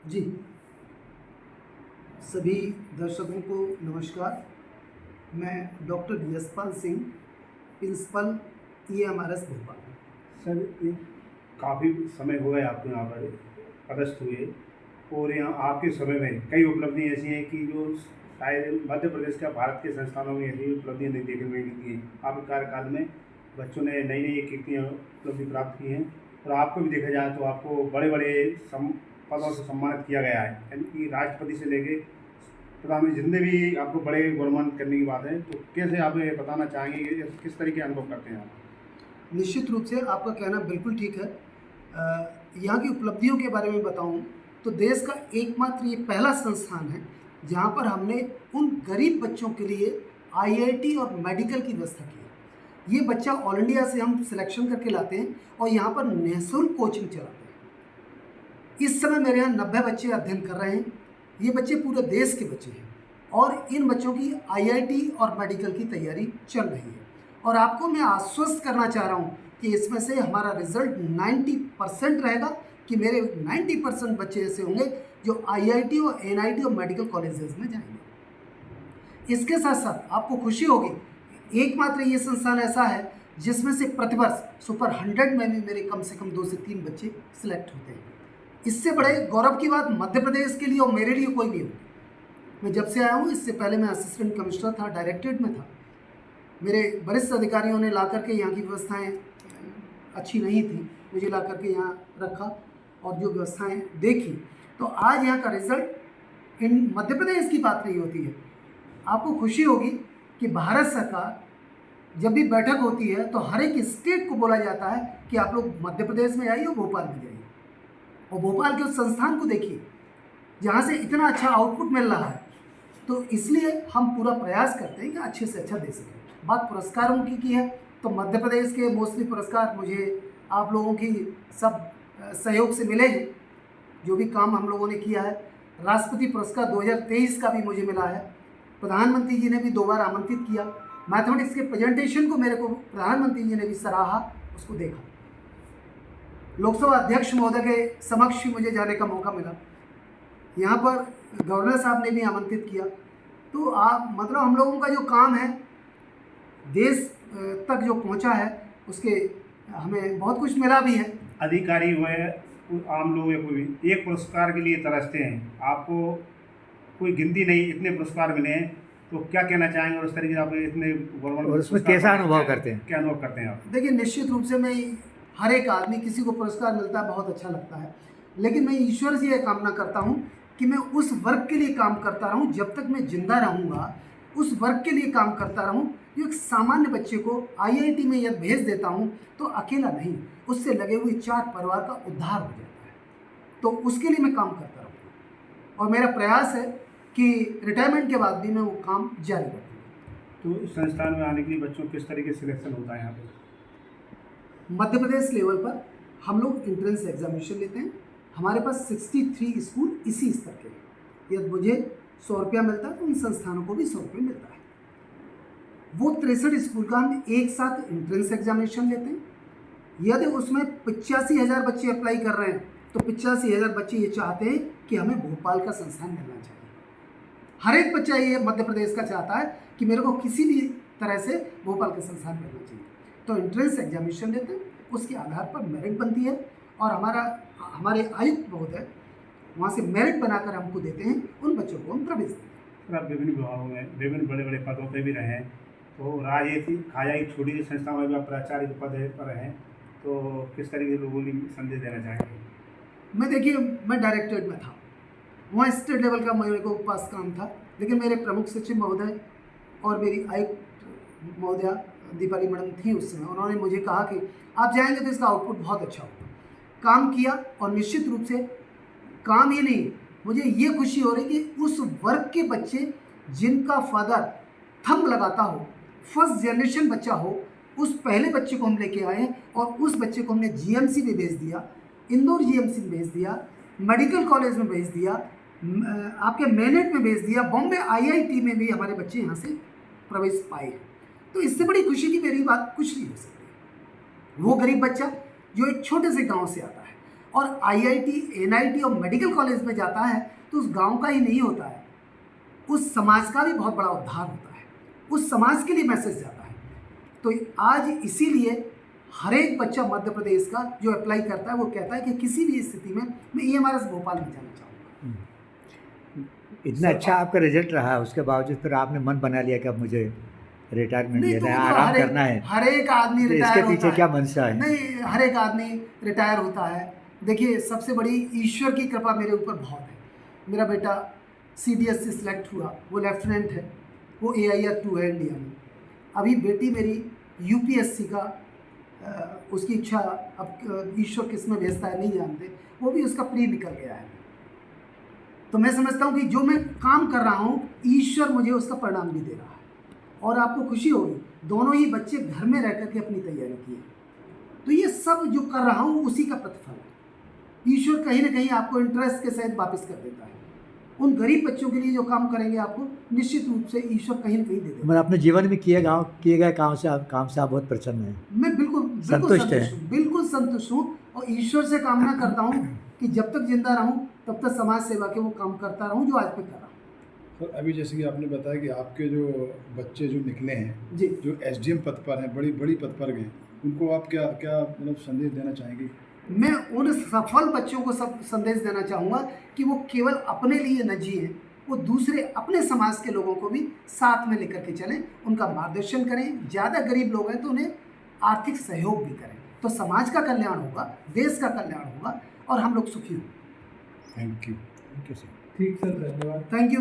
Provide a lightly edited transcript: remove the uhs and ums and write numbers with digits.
जी, सभी दर्शकों को नमस्कार। मैं doctor Yashpal Singh, principal EMRS Bhopal. Sir, ये काफ़ी समय हो गया आपको यहाँ पर पदस्थ हुए, और यहाँ आपके समय में कई उपलब्धियाँ ऐसी हैं कि जो शायद मध्य प्रदेश का भारत के संस्थानों में ऐसी उपलब्धियाँ नहीं देखने में मिलती हैं। आपके कार्यकाल में बच्चों ने नई नई कीर्तियाँ उपलब्धि प्राप्त की हैं, और आपको भी देखा जाए तो आपको बड़े बड़े पदों से सम्मानित किया गया है, यानी कि राष्ट्रपति से लेके प्रधानमंत्री जितने भी आपको बड़े गौरवान्वित करने की बात है। तो कैसे आप ये बताना चाहेंगे कि किस तरीके अनुभव करते हैं आप? निश्चित रूप से आपका कहना बिल्कुल ठीक है। यहाँ की उपलब्धियों के बारे में बताऊँ तो देश का एकमात्र ये पहला संस्थान है जहाँ पर हमने उन गरीब बच्चों के लिए IIT और मेडिकल की व्यवस्था की है। ये बच्चा ऑल इंडिया से हम सिलेक्शन करके लाते हैं और यहाँ पर निःशुल्क कोचिंग चलाते हैं। इस समय मेरे यहाँ 90 बच्चे अध्ययन कर रहे हैं। ये बच्चे पूरे देश के बच्चे हैं और इन बच्चों की IIT और मेडिकल की तैयारी चल रही है। और आपको मैं आश्वस्त करना चाह रहा हूँ कि इसमें से हमारा रिजल्ट 90% रहेगा, कि मेरे 90% बच्चे ऐसे होंगे जो IIT और NIT और मेडिकल कॉलेजेस में जाएंगे। इसके साथ साथ आपको खुशी होगी, एकमात्र ये संस्थान ऐसा है जिसमें से प्रतिवर्ष सुपर 100 में भी मेरे कम से कम 2 से 3 बच्चे सिलेक्ट होते हैं। इससे बड़े गौरव की बात मध्य प्रदेश के लिए और मेरे लिए कोई नहीं होगी। मैं जब से आया हूँ, इससे पहले मैं असिस्टेंट कमिश्नर था, डायरेक्टरेट में था। मेरे वरिष्ठ अधिकारियों ने ला करके यहाँ की व्यवस्थाएं अच्छी नहीं थी, मुझे ला करके यहाँ रखा और जो व्यवस्थाएं देखी, तो आज यहाँ का रिजल्ट इन मध्य प्रदेश की बात नहीं होती है। आपको खुशी होगी कि भारत सरकार जब भी बैठक होती है तो हर एक स्टेट को बोला जाता है कि आप लोग मध्य प्रदेश में आइए और भोपाल में जाइए, और भोपाल के उस संस्थान को देखिए जहाँ से इतना अच्छा आउटपुट मिल रहा है। तो इसलिए हम पूरा प्रयास करते हैं कि अच्छे से अच्छा दे सकें। बात पुरस्कारों की है तो मध्य प्रदेश के मोस्टली पुरस्कार मुझे आप लोगों की सब सहयोग से मिले हैं, जो भी काम हम लोगों ने किया है। राष्ट्रपति पुरस्कार 2023 का भी मुझे मिला है। प्रधानमंत्री जी ने भी 2 बार आमंत्रित किया। मैथमेटिक्स के प्रेजेंटेशन को मेरे को प्रधानमंत्री जी ने भी सराहा, उसको देखा। लोकसभा अध्यक्ष महोदय के समक्ष भी मुझे जाने का मौका मिला। यहाँ पर गवर्नर साहब ने भी आमंत्रित किया। तो आप मतलब हम लोगों का जो काम है देश तक जो पहुँचा है, उसके हमें बहुत कुछ मिला भी है। अधिकारी हुए, आम लोग या कोई भी एक पुरस्कार के लिए तरसते हैं, आपको कोई गिनती नहीं, इतने पुरस्कार मिले हैं, तो क्या कहना चाहेंगे? और उस तरीके से आप इतने और उसमें कैसा अनुभव करते हैं? क्या अनुभव करते हैं आप? देखिए, निश्चित रूप से मैं हर एक आदमी, किसी को पुरस्कार मिलता है बहुत अच्छा लगता है, लेकिन मैं ईश्वर से यह कामना करता हूँ कि मैं उस वर्ग के लिए काम करता रहूँ, जब तक मैं जिंदा रहूँगा उस वर्ग के लिए काम करता रहूँ। जो एक सामान्य बच्चे को IIT में यदि भेज देता हूँ तो अकेला नहीं, उससे लगे हुए 4 परिवार का उद्धार हो जाता है। तो उसके लिए मैं काम करता रहूँगा और मेरा प्रयास है कि रिटायरमेंट के बाद भी मैं वो काम जारी रखूँगा। तो इस संस्थान में आने के लिए बच्चों किस तरीके से सिलेक्शन होता है यहाँ पे? मध्य प्रदेश लेवल पर हम लोग एंट्रेंस एग्जामिनेशन लेते हैं। हमारे पास 63 स्कूल इसी स्तर के हैं। यदि मुझे 100 रुपया मिलता है तो उन संस्थानों को भी 100 रुपये मिलता है। वो 63 स्कूल का हम एक साथ एंट्रेंस एग्जामिनेशन लेते हैं। यदि उसमें 85,000 बच्चे अप्लाई कर रहे हैं तो 85,000 बच्चे ये चाहते हैं कि हमें भोपाल का संस्थान मिलना चाहिए। हर एक बच्चा ये मध्य प्रदेश का चाहता है कि मेरे को किसी भी तरह से भोपाल का संस्थान मिलना चाहिए। तो एंट्रेंस एग्जामिनेशन लेते हैं, उसके आधार पर मेरिट बनती है और हमारे आयुक्त महोदय वहाँ से मेरिट बनाकर हमको देते हैं, उन बच्चों को हम प्रवेश देते हैं। सर, आप विभिन्न विभागों में विभिन्न बड़े बड़े पदों पर भी रहे हैं, तो राजनीति खाया एक छोटी सी संस्था में भी आप प्राचार्य के पद पर रहे हैं, तो किस तरीके के लोगों को संदेश देना चाहेंगे? मैं डायरेक्टरेट में था, वहाँ स्टेट लेवल का मेरे को पास काम था, लेकिन मेरे प्रमुख सचिव महोदय और मेरी आयुक्त महोदया दीपाली मैडम थी उस समय, उन्होंने मुझे कहा कि आप जाएंगे तो इसका आउटपुट बहुत अच्छा होगा। काम किया और निश्चित रूप से काम ही नहीं, मुझे ये खुशी हो रही कि उस वर्ग के बच्चे जिनका फादर थंब लगाता हो, फर्स्ट जनरेशन बच्चा हो, उस पहले बच्चे को हम लेके आए और उस बच्चे को हमने GMC में भेज दिया, इंदौर GMC में भेज दिया, मेडिकल कॉलेज में भेज दिया, आपके मेनेट में भेज दिया, बॉम्बे IIT में भी हमारे बच्चे यहाँ से प्रवेश पाए हैं। तो इससे बड़ी खुशी की मेरी बात कुछ नहीं हो सकती। वो गरीब बच्चा जो एक छोटे से गांव से आता है और IIT, NIT और मेडिकल कॉलेज में जाता है तो उस गांव का ही नहीं होता है, उस समाज का भी बहुत बड़ा उद्धार होता है, उस समाज के लिए मैसेज जाता है। तो आज इसीलिए हर एक बच्चा मध्य प्रदेश का जो अप्लाई करता है वो कहता है कि किसी भी स्थिति में मैं EMRS भोपाल में जाना चाहूँगा। इतना अच्छा आपका रिजल्ट रहा, उसके बावजूद फिर आपने मन बना लिया कि अब मुझे रिटायरमेंट नहीं, लेना तो है, वो तो आराम करना है। हर एक आदमी तो रिटायर इसके होता पीछे है। क्या मंशा है? नहीं, हर एक आदमी रिटायर होता है। देखिए, सबसे बड़ी ईश्वर की कृपा मेरे ऊपर बहुत है। मेरा बेटा CDS से सिलेक्ट हुआ, वो लेफ्टिनेंट है, वो AIR 2 है इंडिया में। अभी बेटी मेरी UPSC का उसकी इच्छा, अब ईश्वर किस में भेजता है नहीं जानते, वो भी उसका प्री निकल गया है। तो मैं समझता हूँ कि जो मैं काम कर रहा हूँ ईश्वर मुझे उसका परिणाम भी दे रहा है। और आपको खुशी होगी, दोनों ही बच्चे घर में रह करके अपनी तैयारी की है। तो ये सब जो कर रहा हूँ उसी का प्रतिफल है। ईश्वर कहीं ना कहीं आपको इंटरेस्ट के सहित वापस कर देता है। उन गरीब बच्चों के लिए जो काम करेंगे आपको निश्चित रूप से ईश्वर कहीं ना कहीं दे देगा। मतलब अपने जीवन में किए गए काम से आप बहुत प्रसन्न हैं, मैं बिल्कुल संतुष्ट हैं। बिल्कुल संतुष्ट हूँ और ईश्वर से कामना करता हूँ कि जब तक जिंदा रहूँ तब तक समाज सेवा के वो काम करता रहूँ जो आज तक कर रहा हूँ। सर, अभी जैसे कि आपने बताया कि आपके जो बच्चे जो निकले हैं, जी, जो SDM पद पर हैं, बड़ी पद पर गए, उनको आप क्या मतलब संदेश देना चाहेंगे? मैं उन सफल बच्चों को सब संदेश देना चाहूँगा कि वो केवल अपने लिए न जिए, वो दूसरे अपने समाज के लोगों को भी साथ में लेकर के चलें, उनका मार्गदर्शन करें। ज़्यादा गरीब लोग हैं तो उन्हें आर्थिक सहयोग भी करें, तो समाज का कल्याण होगा, देश का कल्याण होगा और हम लोग सुखी होंगे। Thank you. Thank you sir. ठीक सर, धन्यवाद। Thank you.